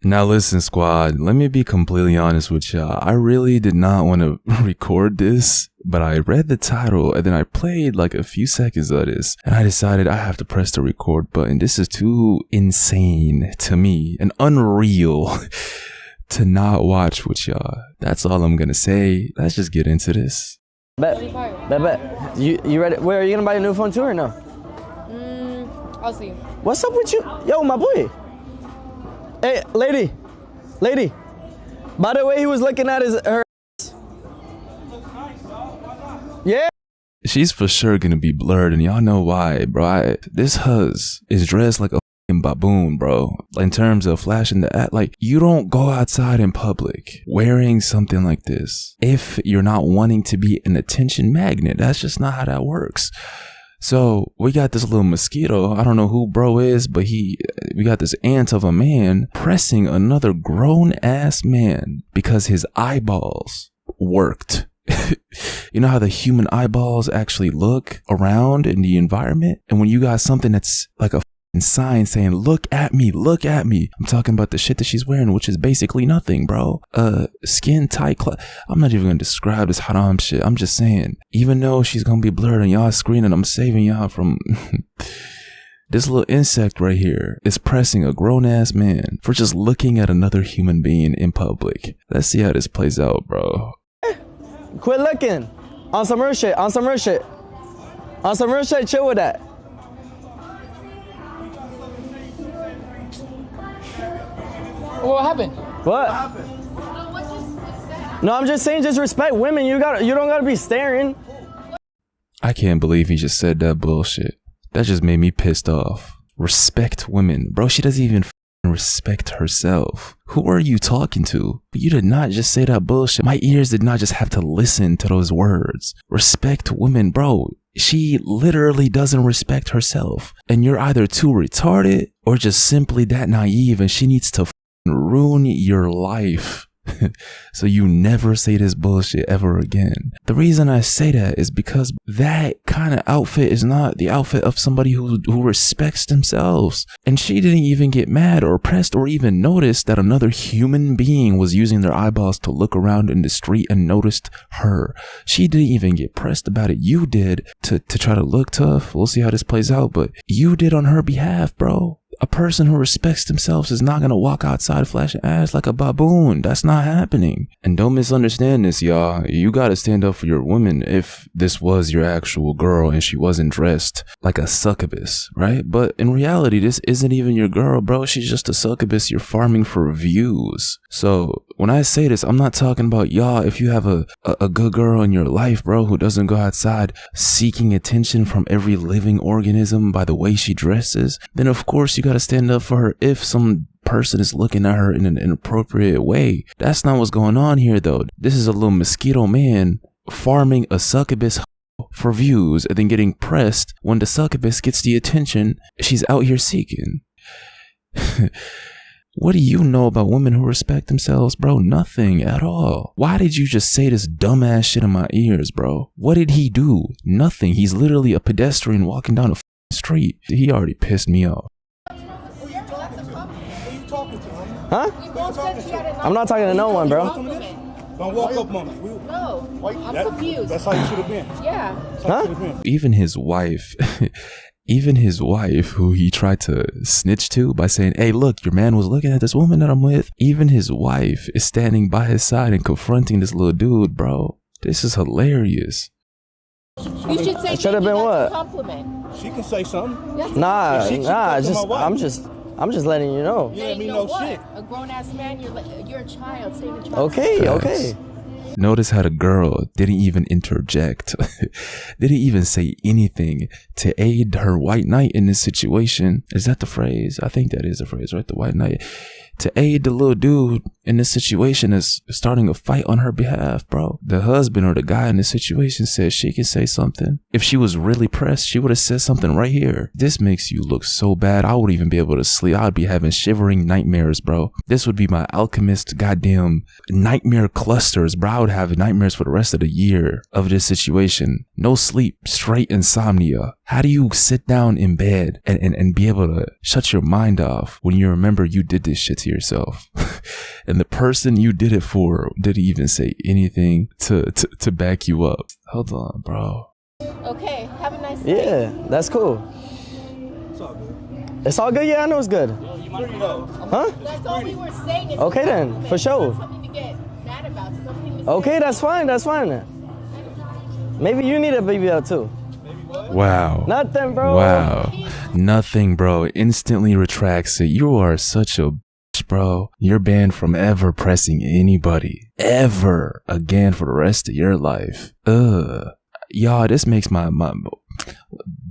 Now listen, squad, let me be completely honest with y'all. I really did not want to record this, but I read the title and then I played like a few seconds of this and I decided I have to press the record button. This is too insane to me and unreal to not watch with y'all. That's all I'm gonna say. Let's just get into this. Bet. You ready? Wait, are you gonna buy a new phone too or no? I'll see. What's up with you? Yo, my boy. Hey, lady. By the way, he was looking at her. Yeah. She's for sure gonna be blurred, and y'all know why, bro. This huz is dressed like a fucking baboon, bro. In terms of flashing the act, like you don't go outside in public wearing something like this if you're not wanting to be an attention magnet. That's just not how that works. So we got this little mosquito. I don't know who bro is, but we got this ant of a man pressing another grown ass man because his eyeballs worked. You know how the human eyeballs actually look around in the environment? And when you got something that's like a sign saying, look at me. I'm talking about the shit that she's wearing, which is basically nothing, bro. Skin tight I'm not even gonna describe this haram shit. I'm just saying, even though she's gonna be blurred on y'all screen and I'm saving y'all from this little insect right here is pressing a grown-ass man for just looking at another human being in public. Let's see how this plays out, bro. Quit looking. On some real shit. Chill with that. What happened? What? No, I'm just saying, just respect women. You don't gotta be staring. I can't believe he just said that bullshit. That just made me pissed off. Respect women. Bro, she doesn't even respect herself. Who are you talking to? You did not just say that bullshit. My ears did not just have to listen to those words. Respect women, bro. She literally doesn't respect herself. And you're either too retarded or just simply that naive and she needs to ruin your life so you never say this bullshit ever again. The reason I say that is because that kind of outfit is not the outfit of somebody who respects themselves. And she didn't even get mad or pressed or even notice that another human being was using their eyeballs to look around in the street and noticed her. She didn't even get pressed about it. You did to try to look tough. We'll see how this plays out, but you did on her behalf, bro. A person who respects themselves is not going to walk outside flashing ass like a baboon. That's not happening. And don't misunderstand this, y'all. You got to stand up for your woman if this was your actual girl and she wasn't dressed like a succubus, right? But in reality, this isn't even your girl, bro. She's just a succubus you're farming for views. So when I say this, I'm not talking about y'all. If you have a good girl in your life, bro, who doesn't go outside seeking attention from every living organism by the way she dresses, then of course you got to stand up for her if some person is looking at her in an inappropriate way. That's not what's going on here, though. This is a little mosquito man farming a succubus for views and then getting pressed when the succubus gets the attention she's out here seeking. What do you know about women who respect themselves, bro? Nothing at all. Why did you just say this dumbass shit in my ears, bro? What did he do? Nothing. He's literally a pedestrian walking down a street. He already pissed me off. Huh? I'm not talking to no one, bro. Don't walk up on me. No, I'm confused. That's how you should have been. Yeah. Huh? Even his wife, who he tried to snitch to by saying, hey, look, your man was looking at this woman that I'm with. Even his wife is standing by his side and confronting this little dude, bro. This is hilarious. You should say should have been what? Compliment. She can say something. Nah. I'm just letting you know. You ain't mean no shit. A grown ass man, you're a child. Stay in a child. Okay. Notice how the girl didn't even interject, didn't even say anything to aid her white knight in this situation. Is that the phrase? I think that is the phrase, right? The white knight. To aid the little dude in this situation is starting a fight on her behalf, bro. The husband or the guy in this situation says she can say something. If she was really pressed, she would have said something right here. This makes you look so bad. I wouldn't even be able to sleep. I'd be having shivering nightmares, bro. This would be my alchemist goddamn nightmare clusters, bro. I would have nightmares for the rest of the year of this situation. No sleep, straight insomnia. How do you sit down in bed and be able to shut your mind off when you remember you did this shit to yourself? And the person you did it for didn't even say anything to back you up. Hold on, bro. Okay, have a nice day. Yeah, that's cool. It's all good. It's all good? Yeah, I know it's good. You free though. Huh? That's all we were saying. Is Okay then, for sure. Something to get mad about. Something to Okay, that's fine. That's fine. Maybe you need a BBL too. Wow. Nothing, bro. Wow. Nothing, bro. Instantly retracts it. You are such a bitch, bro. You're banned from ever pressing anybody ever again for the rest of your life. Y'all, this makes my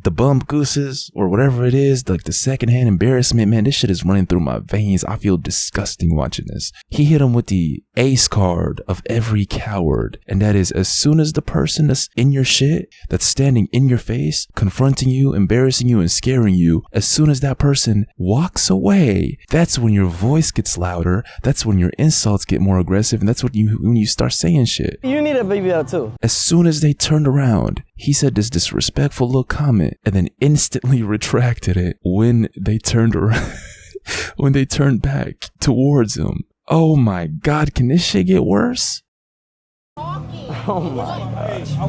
the bump gooses or whatever it is, like the secondhand embarrassment, man, this shit is running through my veins. I feel disgusting watching this. He hit him with the ace card of every coward, and that is as soon as the person that's in your shit, that's standing in your face, confronting you, embarrassing you, and scaring you, as soon as that person walks away, that's when your voice gets louder, that's when your insults get more aggressive, and that's when you start saying shit. You need a BBL too. As soon as they turned around, he said this disrespectful little comment and then instantly retracted it when they turned around, when they turned back towards him. Oh my God, can this shit get worse? Oh my gosh. I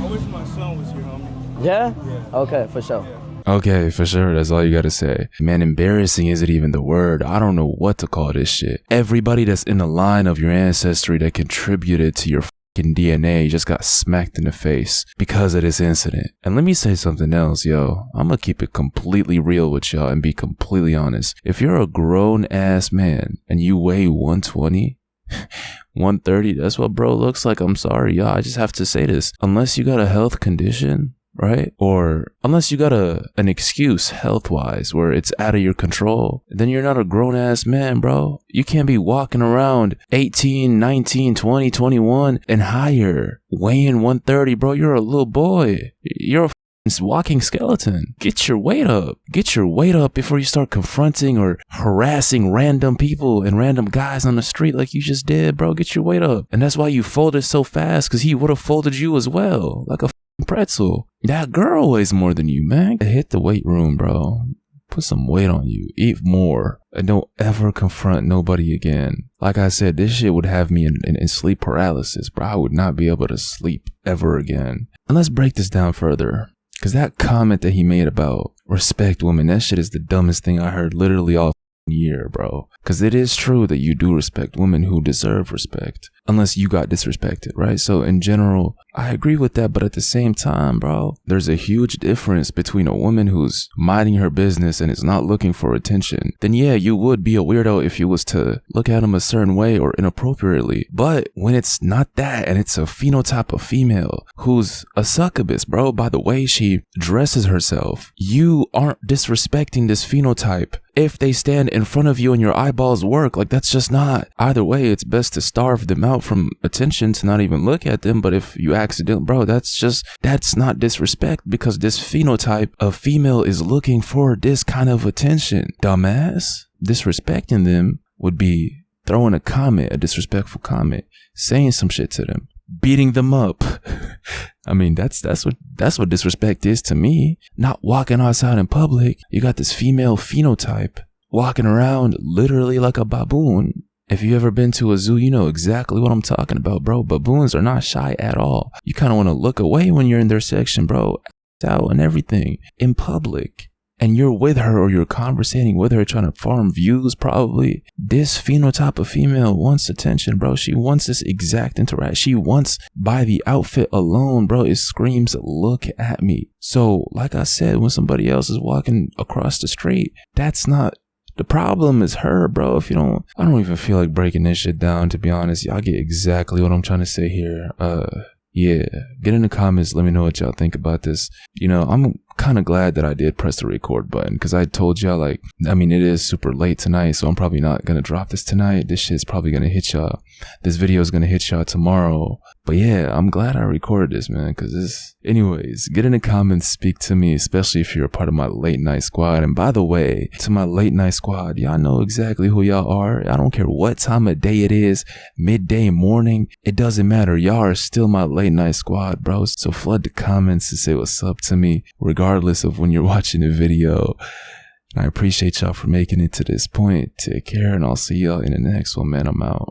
wish my son was here, homie. Yeah? Okay, for sure. Okay, for sure. That's all you gotta say. Man, embarrassing isn't even the word. I don't know what to call this shit. Everybody that's in the line of your ancestry that contributed to your DNA just got smacked in the face because of this incident. And let me say something else, yo. I'm gonna keep it completely real with y'all and be completely honest. If you're a grown ass man and you weigh 120, 130, that's what bro looks like. I'm sorry, y'all. I just have to say this. Unless you got a health condition, right? Or unless you got an excuse health-wise where it's out of your control, then you're not a grown-ass man, bro. You can't be walking around 18, 19, 20, 21 and higher, weighing 130, bro. You're a little boy. You're a walking skeleton. Get your weight up. Get your weight up before you start confronting or harassing random people and random guys on the street like you just did, bro. Get your weight up. And that's why you folded so fast, because he would have folded you as well, like a pretzel. That girl weighs more than you, man. Hit the weight room, bro. Put some weight on you. Eat more. And don't ever confront nobody again. Like I said, this shit would have me in sleep paralysis, bro. I would not be able to sleep ever again. And let's break this down further. Because that comment that he made about respect women, that shit is the dumbest thing I heard literally all year, bro. Because it is true that you do respect women who deserve respect. Unless you got disrespected, right? So in general, I agree with that. But at the same time, bro, there's a huge difference between a woman who's minding her business and is not looking for attention. Then yeah, you would be a weirdo if you was to look at them a certain way or inappropriately. But when it's not that and it's a phenotype of female who's a succubus, bro, by the way she dresses herself, you aren't disrespecting this phenotype if they stand in front of you and your eyeballs work. Like, that's just not. Either way, it's best to starve them out from attention, to not even look at them. But if you accidentally, bro, that's not disrespect, because this phenotype of female is looking for this kind of attention. Dumbass. Disrespecting them would be throwing a comment, a disrespectful comment, saying some shit to them, beating them up. I mean, that's what disrespect is to me. Not walking outside in public. You got this female phenotype walking around literally like a baboon. If you ever been to a zoo, you know exactly what I'm talking about, bro. Baboons are not shy at all. You kind of want to look away when you're in their section, bro. Out and everything in public. And you're with her or you're conversating with her, trying to farm views probably. This phenotype of female wants attention, bro. She wants this exact interaction. She wants, by the outfit alone, bro, it screams, look at me. So, like I said, when somebody else is walking across the street, that's not, the problem is her, bro. If you don't, I don't even feel like breaking this shit down, to be honest. Y'all get exactly what I'm trying to say here. Yeah, get in the comments. Let me know what y'all think about this. You know, I'm kind of glad that I did press the record button, because I told y'all, like, I mean, it is super late tonight, so I'm probably not gonna drop this tonight. This shit's probably gonna hit y'all. This video is gonna hit y'all tomorrow. But yeah, I'm glad I recorded this, man, because this... Anyways, get in the comments, speak to me, especially if you're a part of my late night squad. And by the way, to my late night squad, y'all know exactly who y'all are. I don't care what time of day it is, midday, morning, it doesn't matter. Y'all are still my late night squad, bros. So flood the comments and say what's up to me, regardless of when you're watching the video. And I appreciate y'all for making it to this point. Take care, and I'll see y'all in the next one, man. I'm out.